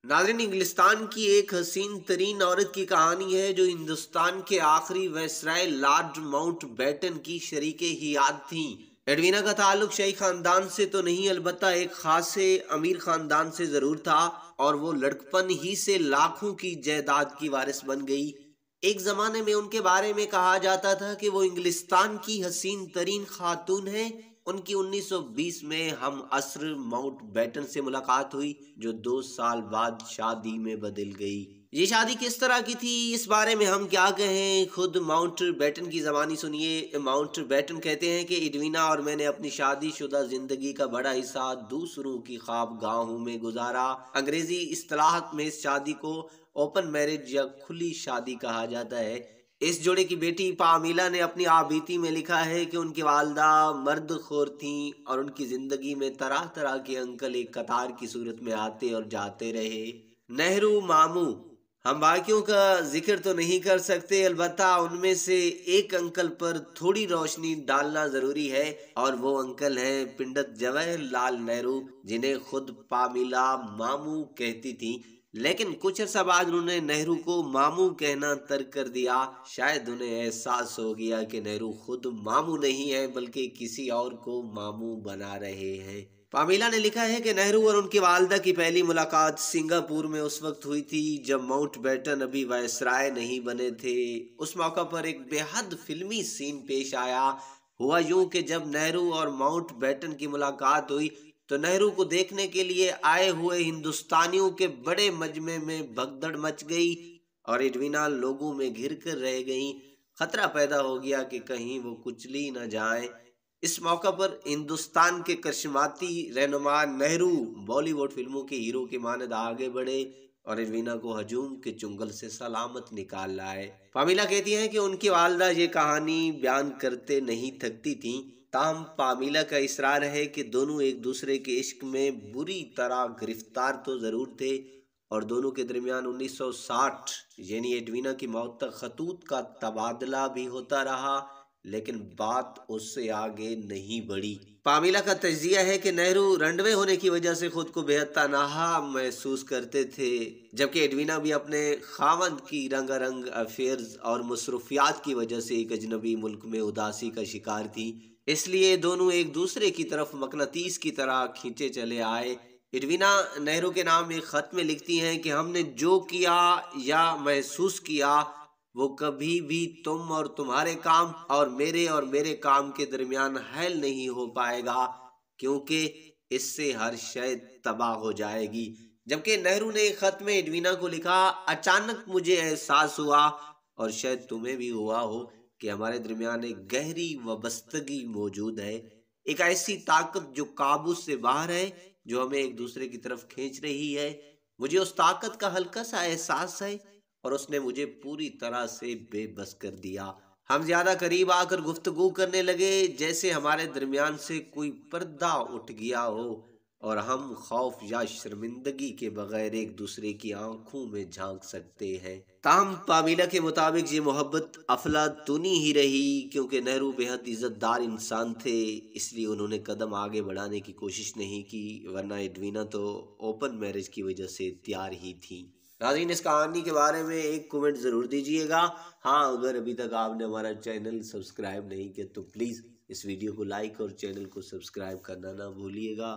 नाज़रीन, इंग्लिस्तान की एक हसीन तरीन औरत की कहानी है जो हिंदुस्तान के आखिरी वायसराय लॉर्ड माउंटबेटन की शरीके हियात थी। एडवीना का ताल्लुक शाही खानदान से तो नहीं, अलबत्ता एक खासे अमीर खानदान से जरूर था, और वो लड़कपन ही से लाखों की जायदाद की वारिस बन गई। एक जमाने में उनके बारे में कहा जाता था कि वो इंग्लिस्तान की हसीन तरीन खातून है। उनकी 1920 में हम असर माउंटबेटन से मुलाकात हुई, जो 2 साल बाद शादी में बदल गई। ये शादी किस तरह की थी, इस बारे में हम क्या कहें, खुद माउंटबेटन की जबानी सुनिए। माउंटबेटन कहते हैं कि एडवीना और मैंने अपनी शादीशुदा जिंदगी का बड़ा हिस्सा दूसरों की ख्वाबगाहों में गुजारा। अंग्रेजी इस्तिलाहत में इस शादी को ओपन मैरिज या खुली शादी कहा जाता है। इस जोड़े की बेटी पामीला ने अपनी आबीती में लिखा है कि उनकी वालदा मर्द खोर थीं और उनकी जिंदगी में तरह तरह के अंकल एक कतार की सूरत में आते और जाते रहे। नेहरू मामू, हम बाकियों का जिक्र तो नहीं कर सकते, अलबत्ता उनमें से एक अंकल पर थोड़ी रोशनी डालना जरूरी है, और वो अंकल हैं पंडित जवाहरलाल नेहरू, जिन्हें खुद पामीला मामू कहती थी। लेकिन कुछ अर्सा बाद उन्होंने नेहरू को मामू कहना तर्क कर दिया। शायद उन्हें एहसास हो गया कि नेहरू खुद मामू नहीं है, बल्कि किसी और को मामू बना रहे हैं। पामीला ने लिखा है कि नेहरू और उनकी वालदा की पहली मुलाकात सिंगापुर में उस वक्त हुई थी जब माउंटबेटन अभी वायसराय नहीं बने थे। उस मौका पर एक बेहद फिल्मी सीन पेश आया। हुआ यूं कि जब नेहरू और माउंटबेटन की मुलाकात हुई तो नेहरू को देखने के लिए आए हुए हिंदुस्तानियों के बड़े मजमे में भगदड़ मच गई और एडवीना लोगों में घिर कर रह गई। खतरा पैदा हो गया कि कहीं वो कुचली न जाए। इस मौका पर हिंदुस्तान के करिश्माती रहनुमा नेहरू बॉलीवुड फिल्मों के हीरो के मानद आगे बढ़े और एडवीना को हजूम के चुंगल से सलामत निकाल लाए। पामीला कहती हैं कि उनकी वालदा ये कहानी बयान करते नहीं थकती थीं। ताहम पामीला का इसरार है कि दोनों एक दूसरे के इश्क में बुरी तरह गिरफ्तार तो जरूर थे, और दोनों के दरमियान 1960 यानी एडवीना की मौत तक खतूत का तबादला भी होता रहा, लेकिन बात उससे आगे नहीं बढ़ी। पामीला का तजिया है कि नेहरू रंडवे होने की वजह से खुद को बेहद तनहा महसूस करते थे, जबकि एडवीना भी अपने खावंद की रंगारंग अफेयर्स और मसरूफियात की वजह से एक अजनबी मुल्क में उदासी का शिकार थी। इसलिए दोनों एक दूसरे की तरफ मकनातीस की तरह खींचे चले आए। एडवीना नेहरू के नाम एक खत में लिखती हैं कि हमने जो किया या महसूस किया वो कभी भी तुम और तुम्हारे काम और मेरे काम के दरमियान हैल नहीं हो पाएगा, क्योंकि इससे हर शय तबाह हो जाएगी। जबकि नेहरू ने एक खत में एडवीना को लिखा, अचानक मुझे एहसास हुआ, और शायद तुम्हें भी हुआ हो, कि हमारे दरमियान एक गहरी वबस्तगी मौजूद है, एक ऐसी ताकत जो काबू से बाहर है, जो हमें एक दूसरे की तरफ खींच रही है। मुझे उस ताकत का हल्का सा एहसास है, और उसने मुझे पूरी तरह से बेबस कर दिया। हम ज्यादा करीब आकर गुफ्तगू करने लगे, जैसे हमारे दरमियान से कोई पर्दा उठ गया हो और हम खौफ या शर्मिंदगी के बगैर एक दूसरे की आंखों में झांक सकते हैं। ताहम पामीला के मुताबिक ये मोहब्बत अफलातूनी ही रही, क्योंकि नेहरू बेहद इज्जतदार इंसान थे, इसलिए उन्होंने कदम आगे बढ़ाने की कोशिश नहीं की, वरना एडवीना तो ओपन मैरिज की वजह से तैयार ही थी। नाज़रीन, इस कहानी के बारे में एक कमेंट ज़रूर दीजिएगा। हाँ, अगर अभी तक आपने हमारा चैनल सब्सक्राइब नहीं किया तो प्लीज़ इस वीडियो को लाइक और चैनल को सब्सक्राइब करना ना भूलिएगा।